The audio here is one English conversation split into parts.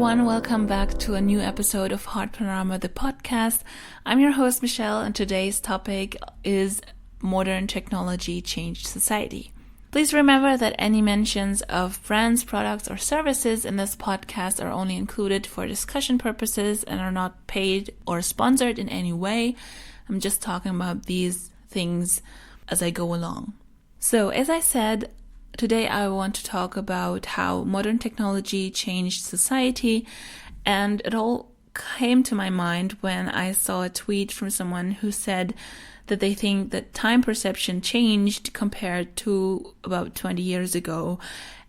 everyone, welcome back to a new episode of Heartpanorama, the podcast. I'm your host Michelle, and today's topic is modern technology changed society. Please remember that any mentions of brands, products, or services in this podcast are only included for discussion purposes and are not paid or sponsored in any way. I'm just talking about these things as I go along. So, as I said, today I want to talk about how modern technology changed society, and it all came to my mind when I saw a tweet from someone who said that they think that time perception changed compared to about 20 years ago.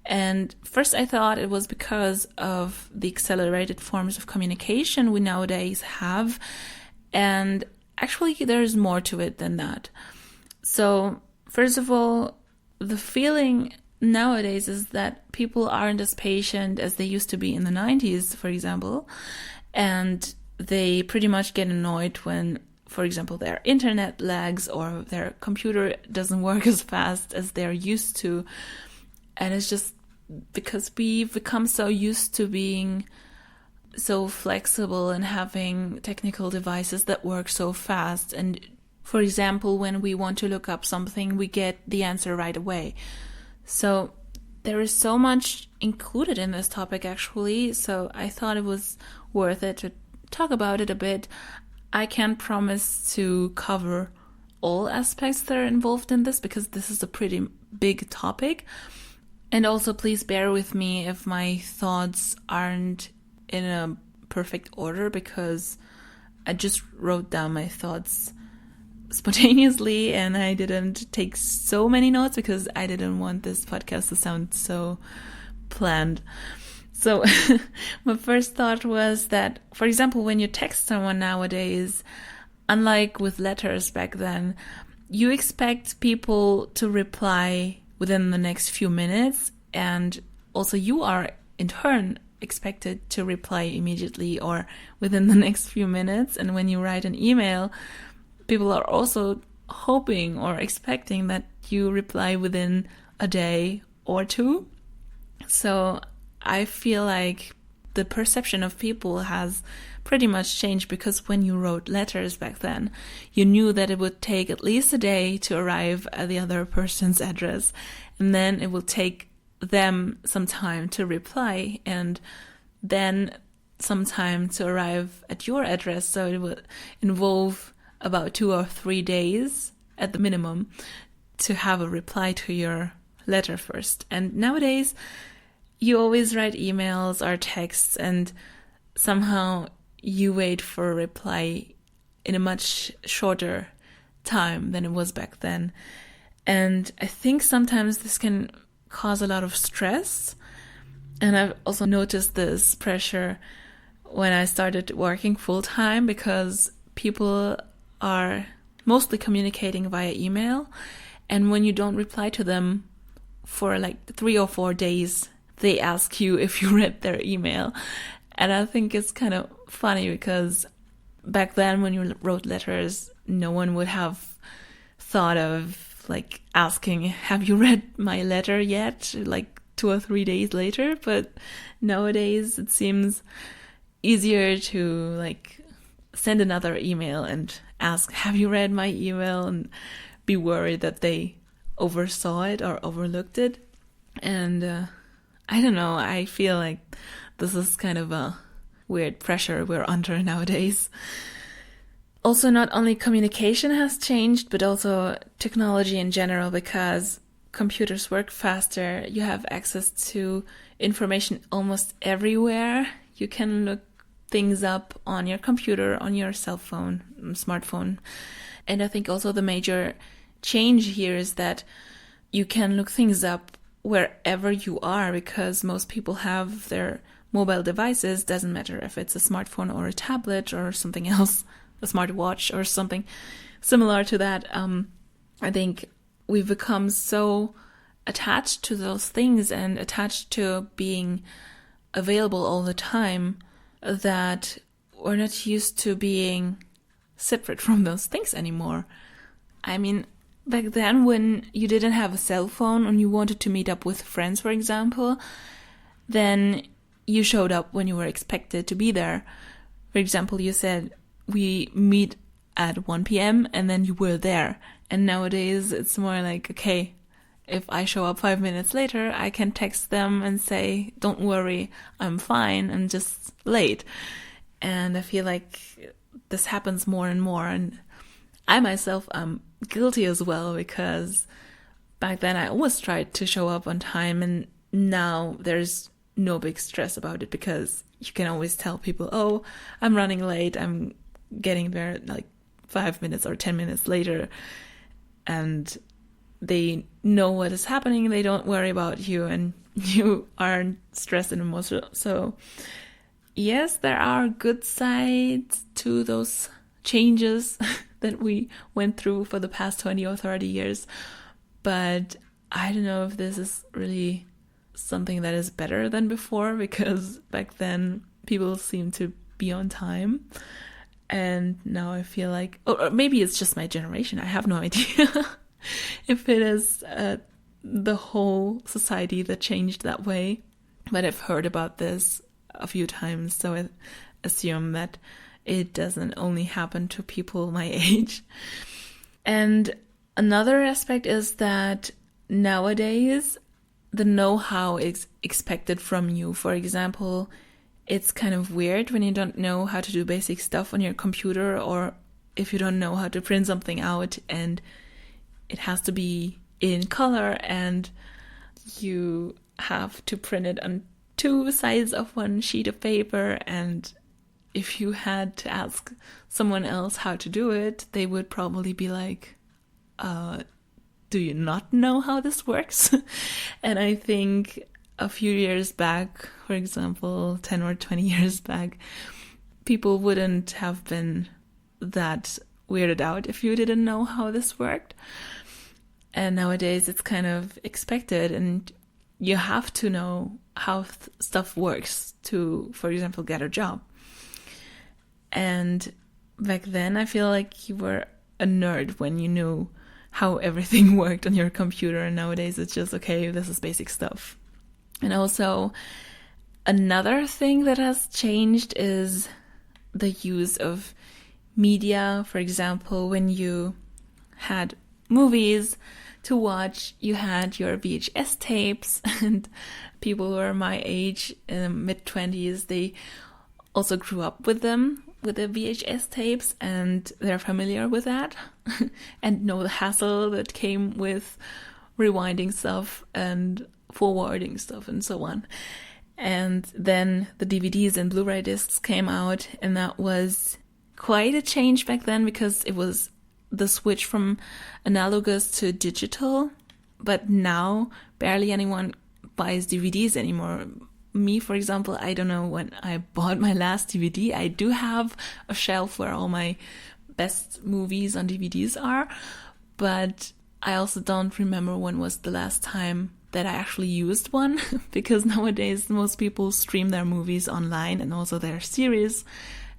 And first I thought it was because of the accelerated forms of communication we nowadays have, and actually there's more to it than that. So first of all, the feeling nowadays is that people aren't as patient as they used to be in the 90s, for example, and they pretty much get annoyed when, for example, their internet lags or their computer doesn't work as fast as they're used to. And it's just because we've become so used to being so flexible and having technical devices that work so fast. And for example, when we want to look up something, we get the answer right away. So there is so much included in this topic, actually. So I thought it was worth it to talk about it a bit. I can't promise to cover all aspects that are involved in this because this is a pretty big topic. And also, please bear with me if my thoughts aren't in a perfect order, because I just wrote down my thoughts spontaneously and I didn't take so many notes because I didn't want this podcast to sound so planned. So my first thought was that, for example, when you text someone nowadays, unlike with letters back then, you expect people to reply within the next few minutes, and also you are in turn expected to reply immediately or within the next few minutes. And when you write an email, people are also hoping or expecting that you reply within a day or two. So I feel like the perception of people has pretty much changed, because when you wrote letters back then, you knew that it would take at least a day to arrive at the other person's address, and then it will take them some time to reply, and then some time to arrive at your address. So it would involve about 2 or 3 days at the minimum to have a reply to your letter first. And nowadays, you always write emails or texts, and somehow you wait for a reply in a much shorter time than it was back then. And I think sometimes this can cause a lot of stress. And I've also noticed this pressure when I started working full-time, because people are mostly communicating via email. And when you don't reply to them for like 3 or 4 days, they ask you if you read their email. And I think it's kind of funny, because back then when you wrote letters, no one would have thought of like asking, have you read my letter yet? Like 2 or 3 days later. But nowadays it seems easier to like send another email and ask, have you read my email? And be worried that they oversaw it or overlooked it. And I don't know, I feel like this is kind of a weird pressure we're under nowadays. Also, not only communication has changed, but also technology in general, because computers work faster. You have access to information almost everywhere. You can look things up on your computer, on your cell phone, smartphone. And I think also the major change here is that you can look things up wherever you are, because most people have their mobile devices. Doesn't matter if it's a smartphone or a tablet or something else, a smartwatch or something similar to that. I think we've become so attached to those things and attached to being available all the time that we're not used to being separate from those things anymore. I mean, back then when you didn't have a cell phone and you wanted to meet up with friends, for example, then you showed up when you were expected to be there. For example, you said we meet at 1 p.m. and then you were there. And nowadays it's more like, okay, if I show up 5 minutes later, I can text them and say, don't worry, I'm fine, I'm just late. And I feel like this happens more and more. And I myself am guilty as well, because back then I always tried to show up on time, and now there's no big stress about it, because you can always tell people, oh, I'm running late, I'm getting there like 5 minutes or 10 minutes later, and they know what is happening. They don't worry about you, and you aren't stressed anymore. So yes, there are good sides to those changes that we went through for the past 20 or 30 years. But I don't know if this is really something that is better than before, because back then people seemed to be on time. And now I feel like, or maybe it's just my generation. I have no idea if it is the whole society that changed that way. But I've heard about this a few times, so I assume that it doesn't only happen to people my age. And another aspect is that nowadays the know-how is expected from you. For example, it's kind of weird when you don't know how to do basic stuff on your computer, or if you don't know how to print something out and it has to be in color and you have to print it on 2 sides of one sheet of paper. And if you had to ask someone else how to do it, they would probably be like, do you not know how this works? And I think a few years back, for example, 10 or 20 years back, people wouldn't have been that weirded out if you didn't know how this worked. And nowadays it's kind of expected, and you have to know how stuff works to, for example, get a job. And back then I feel like you were a nerd when you knew how everything worked on your computer, and nowadays it's just, okay, this is basic stuff. And also another thing that has changed is the use of media. For example, when you had movies to watch, you had your VHS tapes, and people who are my age, in the mid-20s, they also grew up with them, with the VHS tapes, and they're familiar with that and know the hassle that came with rewinding stuff and forwarding stuff and so on. And then the DVDs and Blu-ray discs came out, and that was quite a change back then, because it was the switch from analogous to digital. But now barely anyone buys DVDs anymore. Me, for example, I don't know when I bought my last DVD. I do have a shelf where all my best movies on DVDs are, but I also don't remember when was the last time that I actually used one, because nowadays most people stream their movies online and also their series,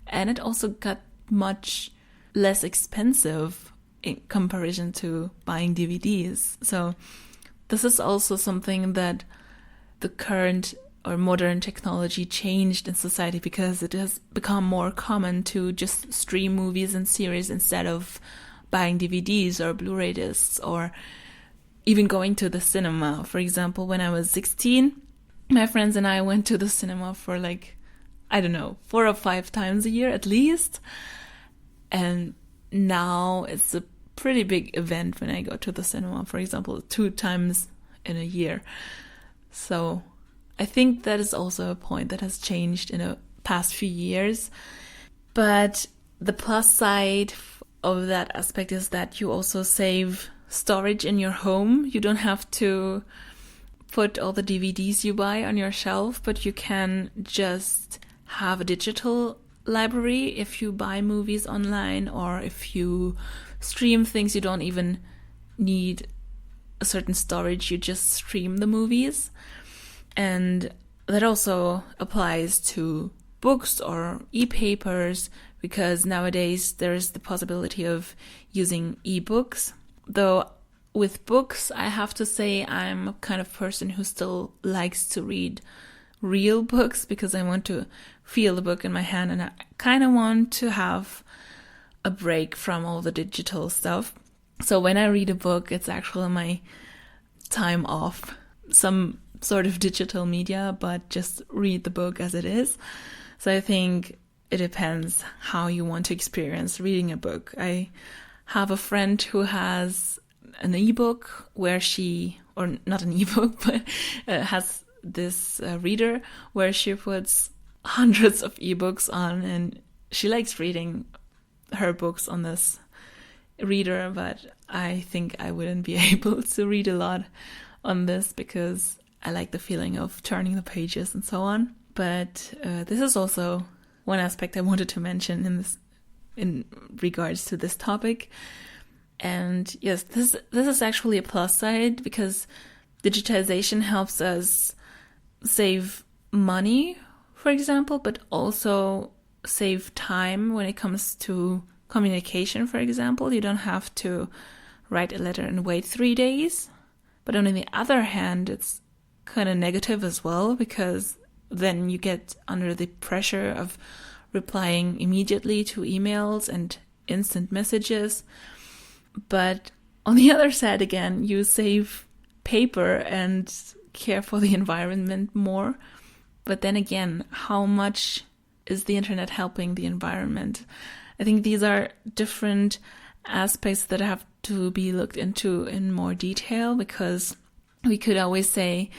and it also got much less expensive in comparison to buying DVDs. So this is also something that the current or modern technology changed in society, because it has become more common to just stream movies and series instead of buying DVDs or Blu-ray discs, or even going to the cinema. For example, when I was 16, my friends and I went to the cinema for 4 or 5 times a year at least. And now it's a pretty big event when I go to the cinema, for example, 2 times in a year. So I think that is also a point that has changed in the past few years. But the plus side of that aspect is that you also save storage in your home. You don't have to put all the DVDs you buy on your shelf, but you can just have a digital library if you buy movies online, or if you stream things, you don't even need a certain storage, you just stream the movies. And that also applies to books or e-papers, because nowadays there is the possibility of using e-books. Though with books, I have to say I'm a kind of person who still likes to read real books because I want to feel the book in my hand, and I kind of want to have a break from all the digital stuff. So when I read a book, it's actually my time off some sort of digital media, but just read the book as it is. So I think it depends how you want to experience reading a book. I have a friend who has an ebook where she, or not an ebook, but has this reader where she puts hundreds of ebooks on, and she likes reading her books on this reader, but I think I wouldn't be able to read a lot on this because I like the feeling of turning the pages and so on. But this is also one aspect I wanted to mention in regards to this topic. And yes, this is actually a plus side because digitization helps us save money, for example, but also save time when it comes to communication, for example. You don't have to write a letter and wait 3 days. But on the other hand, it's kind of negative as well, because then you get under the pressure of replying immediately to emails and instant messages. But on the other side, again, you save paper and care for the environment more. But then again, how much is the internet helping the environment? I think these are different aspects that have to be looked into in more detail, because we could always say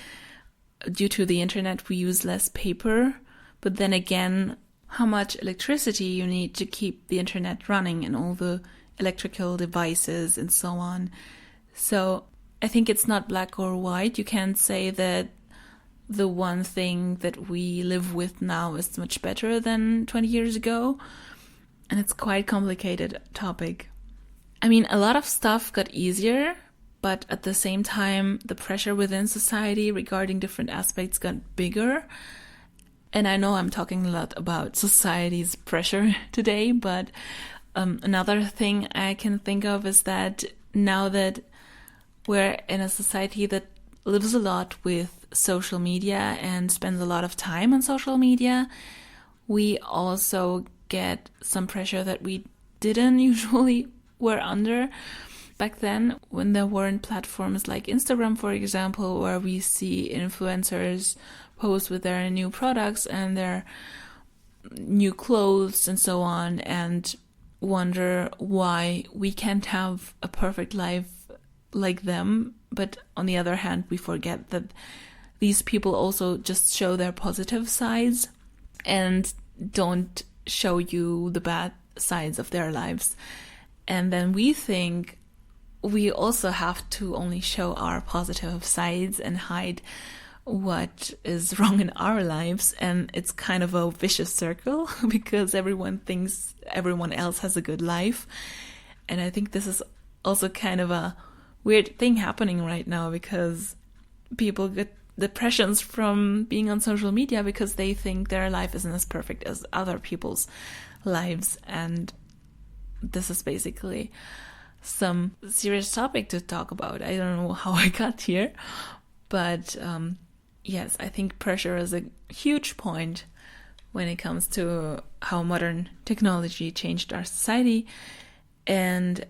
due to the internet we use less paper, but then again, how much electricity you need to keep the internet running and all the electrical devices and so on. So I think it's not black or white. You can't say that the one thing that we live with now is much better than 20 years ago. And it's quite a complicated topic. I mean, a lot of stuff got easier, but at the same time, the pressure within society regarding different aspects got bigger. And I know I'm talking a lot about society's pressure today, but another thing I can think of is that now that we're in a society that lives a lot with social media and spends a lot of time on social media, we also get some pressure that we didn't usually were under back then, when there weren't platforms like Instagram, for example, where we see influencers post with their new products and their new clothes and so on, and wonder why we can't have a perfect life like them. But on the other hand, we forget that these people also just show their positive sides and don't show you the bad sides of their lives. And then we think we also have to only show our positive sides and hide what is wrong in our lives. And it's kind of a vicious circle because everyone thinks everyone else has a good life. And I think this is also kind of a weird thing happening right now, because people get depressions from being on social media because they think their life isn't as perfect as other people's lives. And this is basically some serious topic to talk about. I don't know how I got here, but yes, I think pressure is a huge point when it comes to how modern technology changed our society. And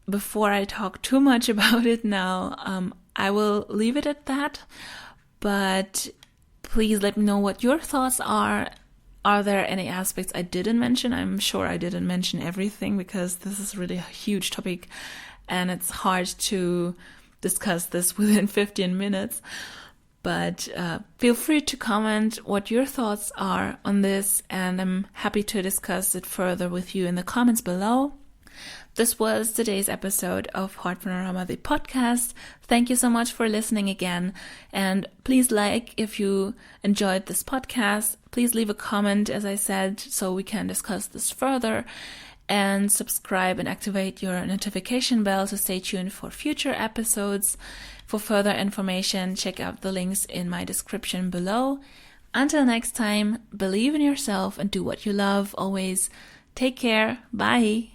before I talk too much about it now, I will leave it at that. But please let me know what your thoughts are. Are there any aspects I didn't mention? I'm sure I didn't mention everything because this is really a huge topic and it's hard to discuss this within 15 minutes. But feel free to comment what your thoughts are on this, and I'm happy to discuss it further with you in the comments below. This was today's episode of Heartpanorama, the podcast. Thank you so much for listening again. And please like if you enjoyed this podcast. Please leave a comment, as I said, so we can discuss this further. And subscribe and activate your notification bell to stay tuned for future episodes. For further information, check out the links in my description below. Until next time, believe in yourself and do what you love always. Take care. Bye.